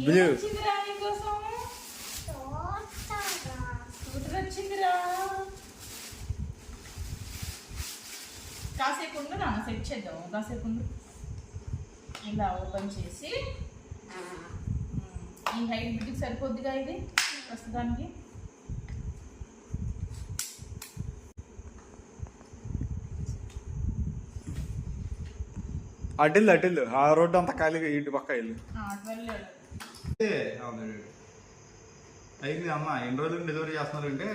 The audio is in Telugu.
బ్లూ వచ్చిందిరా. కాసేపు ఉండు నాన్న, సెట్ చేద్దాం. కాసేపు ఉండు. ఇలా ఓపెన్ చేసి ఈ హైట్ బిడ్డకి సరిపోద్దిగా ఇది ప్రస్తుతానికి. అటిల్లు ఆ రోడ్డు అంతా ఖాళీగా ఇంటి పక్క ఇల్లు అటు అయింది అమ్మ. ఎన్ని రోజులు డెలివరీ చేస్తున్నారంటే